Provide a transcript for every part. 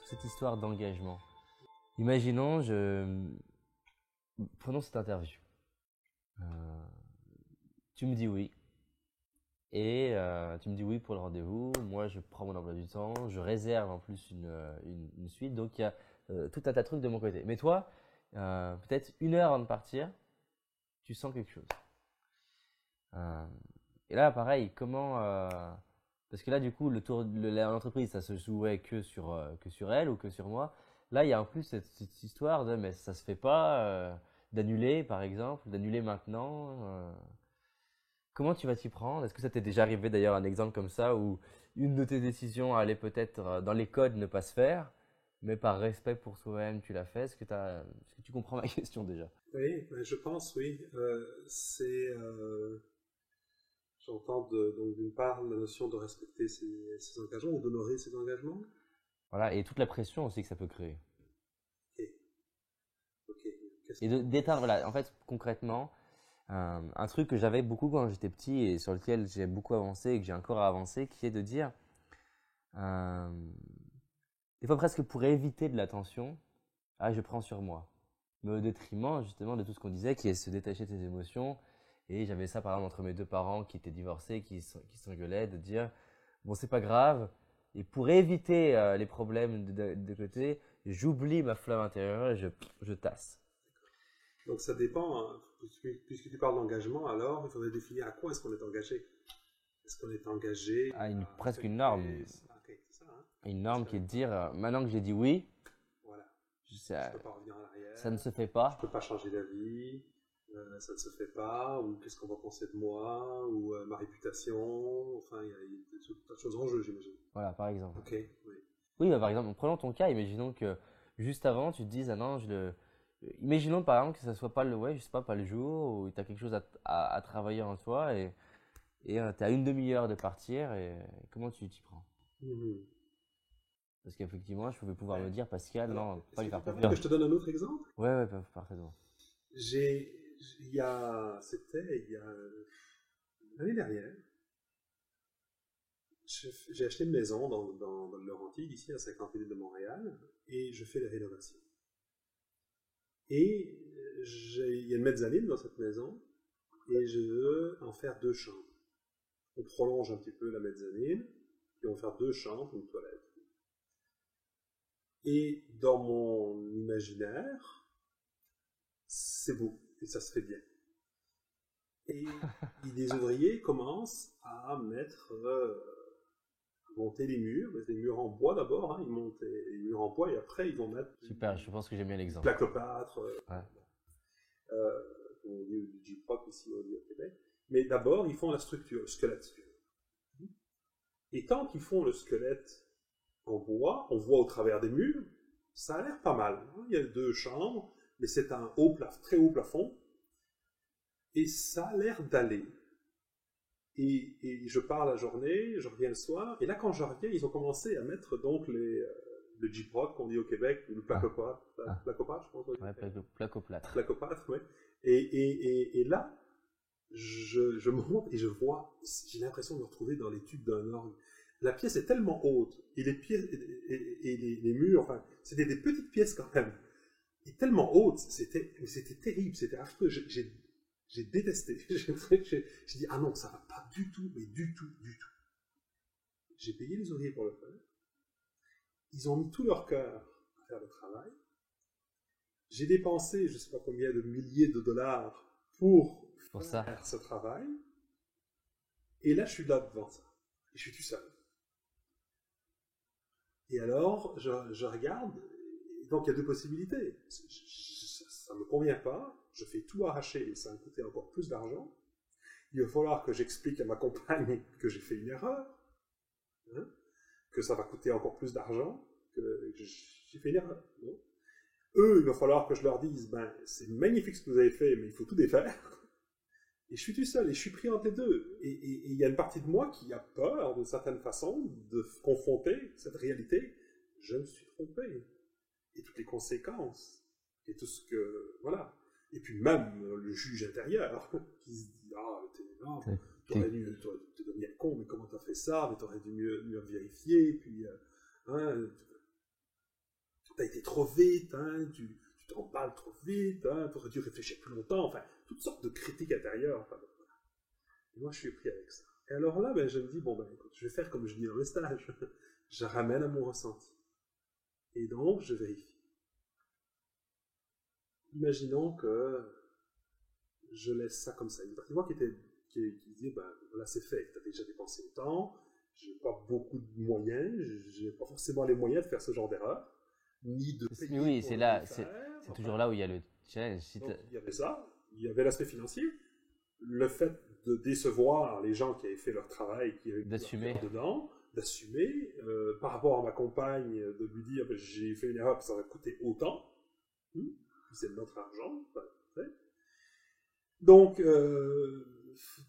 cette histoire d'engagement. Imaginons, prenons cette interview. Euh, tu me dis oui. Et tu me dis oui pour le rendez-vous. Moi, je prends mon emploi du temps. Je réserve en plus une suite. Donc, il y a tout un tas de trucs de mon côté. Mais toi, peut-être 1 heure avant de partir, tu sens quelque chose. Et là, pareil, parce que là, du coup, l'entreprise, ça se jouait que sur elle ou que sur moi. Là, il y a en plus cette histoire de, mais ça se fait pas, d'annuler, par exemple, d'annuler maintenant. Comment tu vas t'y prendre? Est-ce que ça t'est déjà arrivé d'ailleurs un exemple comme ça où une de tes décisions allait peut-être dans les codes ne pas se faire, mais par respect pour toi-même, tu l'as fait? Est-ce que tu comprends ma question déjà? Oui, ben, je pense, oui. J'entends donc d'une part la notion de respecter ses engagements ou d'honorer ses engagements. Voilà, et toute la pression aussi que ça peut créer. Ok, ok. Qu'est-ce Et que... d'éteindre, voilà, en fait, concrètement, un truc que j'avais beaucoup quand j'étais petit et sur lequel j'ai beaucoup avancé et que j'ai encore à avancer, qui est de dire, euh, des fois presque pour éviter de l'attention, ah, je prends sur moi. Mais au détriment, justement, de tout ce qu'on disait, qui est se détacher de ses émotions. Et j'avais ça, par exemple, entre mes 2 parents qui étaient divorcés, qui s'engueulaient, de dire, bon, c'est pas grave. Et pour éviter les problèmes de côté, j'oublie ma flamme intérieure et je tasse. Donc ça dépend, hein. Puisque tu parles d'engagement, alors il faudrait définir à quoi est-ce qu'on est engagé. Est-ce qu'on est engagé À à presque une norme. respecter... Ok, c'est ça, hein. Une Parce norme que, qui est de dire, maintenant que j'ai dit oui, voilà, je ça, peux pas revenir en ça ne arrière, se fait je pas. peux pas changer d'avis, ça ne se fait pas, ou qu'est-ce qu'on va penser de moi, ou ma réputation, enfin il y a tout tas de choses en jeu, j'imagine. Voilà, par exemple. Ok, oui. Oui, bah, par exemple, prenons ton cas, imaginons que juste avant, tu te dises, ah non, imaginons par exemple que ça soit pas ouais, je sais pas le jour où tu as quelque chose à travailler en toi et tu es à une demi-heure de partir et comment tu t'y prends? Mhm. Parce qu'effectivement, je pouvais pouvoir me Ouais. dire, Pascal, Alors, non, est-ce pas que lui tu faire permets que confiance. je te donne un autre exemple? Ouais, ouais, parfaitement. J'ai, c'était il y a l'année dernière, j'ai acheté une maison dans le Laurentides, ici à 50 minutes de Montréal, et je fais les rénovations. Et il y a une mezzanine dans cette maison, et je veux en faire 2 chambres. On prolonge un petit peu la mezzanine, et on va faire 2 chambres, une toilette. Et dans mon imaginaire, c'est beau, et ça se fait bien. Et les ouvriers commencent à monter les murs, mais des murs en bois d'abord, hein, ils montent les murs en bois et après ils vont mettre Super, je pense que j'aime bien du l'exemple. placo-pâtre, Ouais. on dit du J-Prop ici au Québec. Mais d'abord ils font la structure, le squelette. Et tant qu'ils font le squelette en bois, on voit au travers des murs, ça a l'air pas mal. Il y a 2 chambres, mais c'est un très haut plafond, et ça a l'air d'aller. Et je pars la journée, je reviens le soir, et là quand je reviens, ils ont commencé à mettre donc le J-Prop qu'on dit au Québec, ou le placopâtre, placopâtre, je pense. Ouais, placoplâtre. Placopâtre, oui. Et là, je monte et je vois, j'ai l'impression de me retrouver dans l'étude d'un orgue. La pièce est tellement haute, et les pièces, et les murs, enfin, c'était des petites pièces quand même, et tellement hautes, c'était terrible, c'était affreux. J'ai détesté. J'ai dit, ah non, ça va pas du tout, mais du tout, du tout. J'ai payé les ouvriers pour le faire. Ils ont mis tout leur cœur à faire le travail. J'ai dépensé, je ne sais pas combien de milliers de dollars pour faire ce travail. Et là, je suis là devant ça. Et je suis tout seul. Et alors, je regarde. Donc, il y a 2 possibilités. Ça ne me convient pas. Je fais tout arracher et ça va me coûter encore plus d'argent. Il va falloir que j'explique à ma compagne que j'ai fait une erreur, hein, que ça va coûter encore plus d'argent, que j'ai fait une erreur. Bon. Eux, il va falloir que je leur dise, ben, c'est magnifique ce que vous avez fait, mais il faut tout défaire. Et je suis tout seul, et je suis pris entre les deux. Et il y a une partie de moi qui a peur, d'une certaine façon, de confronter cette réalité. Je me suis trompé. Et toutes les conséquences. Et tout ce que... Voilà. Et puis même le juge intérieur, qui se dit, ah, t'aurais dû te devenir con, mais comment t'as fait ça? Mais t'aurais dû mieux vérifier. Puis, hein, t'as été trop vite, hein, tu t'emballes trop vite, hein, t'aurais dû réfléchir plus longtemps, enfin, toutes sortes de critiques intérieures. Enfin, voilà. Et moi, je suis pris avec ça. Et alors là, je me dis, bon, écoute, je vais faire comme je dis dans le stage. Je ramène à mon ressenti. Et donc, je vérifie. Imaginons que je laisse ça comme ça. Une partie de moi qui disait, voilà, c'est fait, tu as déjà dépensé le temps, j'ai pas beaucoup de moyens, j'ai pas forcément les moyens de faire ce genre d'erreur, ni de payer Oui, pour c'est le là, faire. c'est toujours là où il y a le challenge. Donc, il y avait ça, il y avait l'aspect financier, le fait de décevoir les gens qui avaient fait leur travail, qui avaient d'assumer dedans, d'assumer, par rapport à ma compagne, de lui dire, j'ai fait une erreur, ça va coûter autant, c'est notre argent, donc,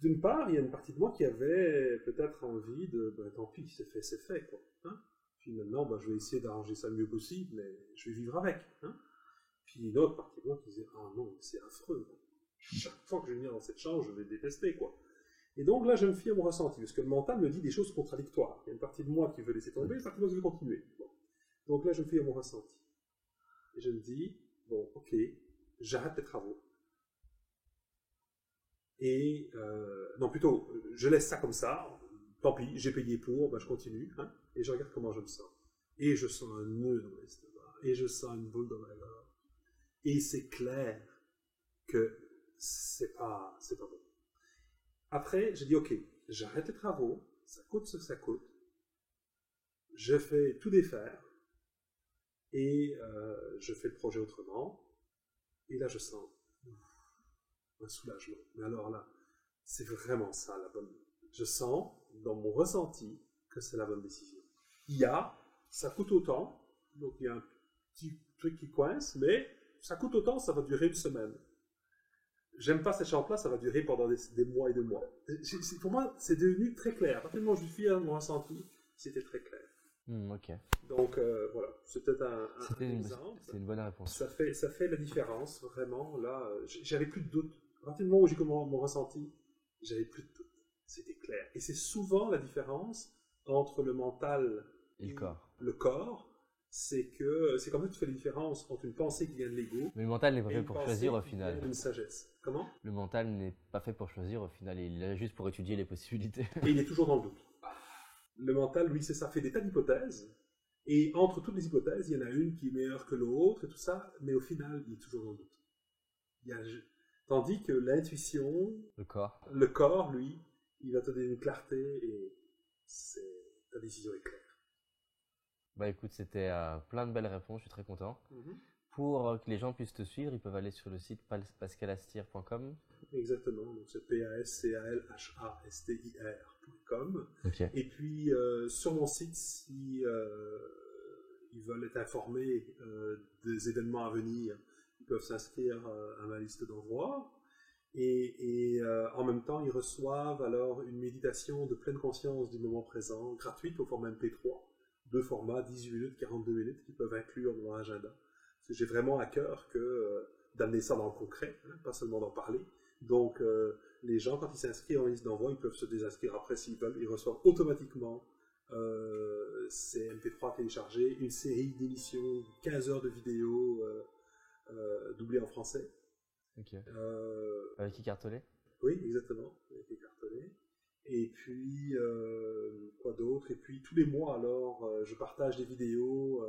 d'une part, il y a une partie de moi qui avait peut-être envie de, tant pis, c'est fait, quoi. Hein. Puis maintenant, je vais essayer d'arranger ça le mieux possible, mais je vais vivre avec. Hein. Puis une autre partie de moi qui disait, ah non, c'est affreux. Quoi. Chaque fois que je vais venir dans cette chambre, je vais détester, quoi. Et donc là, je me fie à mon ressenti, parce que le mental me dit des choses contradictoires. Il y a une partie de moi qui veut laisser tomber, une partie de moi qui veut continuer. Bon. Donc là, je me fie à mon ressenti. Et je me dis, bon, ok, j'arrête les travaux. Et, non, plutôt, je laisse ça comme ça, tant pis, j'ai payé pour, je continue, hein, et je regarde comment je me sens. Et je sens un nœud dans l'estomac, et je sens une boule dans la gorge. Et c'est clair que c'est pas bon. Après, j'ai dit, ok, j'arrête les travaux, ça coûte ce que ça coûte, je fais tout défaire, et je fais le projet autrement, et là je sens un soulagement. Mais alors là, c'est vraiment ça la bonne. Je sens dans mon ressenti que c'est la bonne décision. Ça coûte autant, donc il y a un petit truc qui coince, mais ça coûte autant, ça va durer une semaine. J'aime pas cette chambre-là, ça va durer pendant des mois et des mois. Pour moi, c'est devenu très clair. À partir du moment où je suis à mon ressenti, c'était très clair. Ok. Donc voilà, c'est peut-être un exemple. C'est une bonne réponse. Ça fait la différence, vraiment. Là, j'avais plus de doute. À partir du moment où j'ai commencé mon ressenti, j'avais plus de doute. C'était clair. Et c'est souvent la différence entre le mental et le corps. C'est qu'en fait, tu fais la différence entre une pensée qui vient de l'ego. Mais le mental n'est pas fait pour choisir au final. Une sagesse. Comment ? Le mental n'est pas fait pour choisir au final. Il est là juste pour étudier les possibilités. Et il est toujours dans le doute. Le mental, lui, c'est ça, fait des tas d'hypothèses. Et entre toutes les hypothèses, il y en a une qui est meilleure que l'autre et tout ça. Mais au final, il est toujours dans le doute. Tandis que l'intuition, le corps, lui, il va te donner une clarté et ta décision est claire. Écoute, c'était plein de belles réponses, je suis très content. Pour que les gens puissent te suivre, ils peuvent aller sur le site pascalastir.com. Exactement, donc c'est pascalhastir.com. Okay. Et puis sur mon site, si ils veulent être informés des événements à venir, ils peuvent s'inscrire à ma liste d'envoi. Et en même temps, ils reçoivent alors une méditation de pleine conscience du moment présent, gratuite au format MP3, deux formats, 18 minutes, 42 minutes, qui peuvent inclure dans mon agenda. Parce que j'ai vraiment à cœur d'amener ça dans le concret, hein, pas seulement d'en parler. Donc, les gens, quand ils s'inscrivent en liste d'envoi, ils peuvent se désinscrire après s'ils veulent. Ils reçoivent automatiquement ces MP3 téléchargés, une série d'émissions, 15 heures de vidéos doublées en français. Ok. Avec Écartolé ? Oui, exactement, avec Écartolé. Et puis, quoi d'autre ? Et puis, tous les mois, alors, je partage des vidéos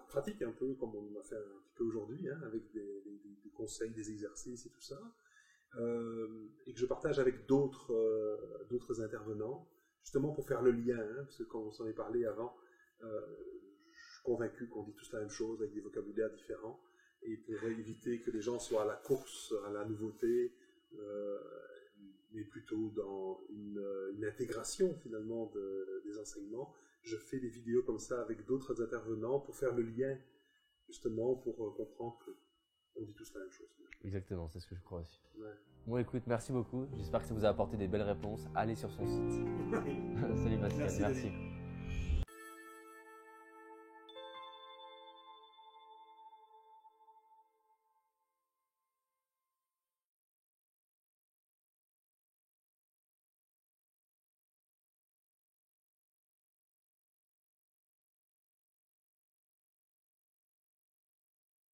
pratiques un peu, comme on a fait un petit peu aujourd'hui, hein, avec des conseils, des exercices et tout ça. Et que je partage avec d'autres intervenants, justement pour faire le lien, hein, parce que quand on s'en est parlé avant, je suis convaincu qu'on dit tous la même chose avec des vocabulaires différents, et pour éviter que les gens soient à la course, à la nouveauté, mais plutôt dans une intégration finalement des enseignements, je fais des vidéos comme ça avec d'autres intervenants pour faire le lien, justement pour comprendre qu'on dit tous la même chose. Exactement, c'est ce que je crois aussi. Ouais. Bon, écoute, merci beaucoup. J'espère que ça vous a apporté des belles réponses. Allez sur son site. Salut Pascal, merci.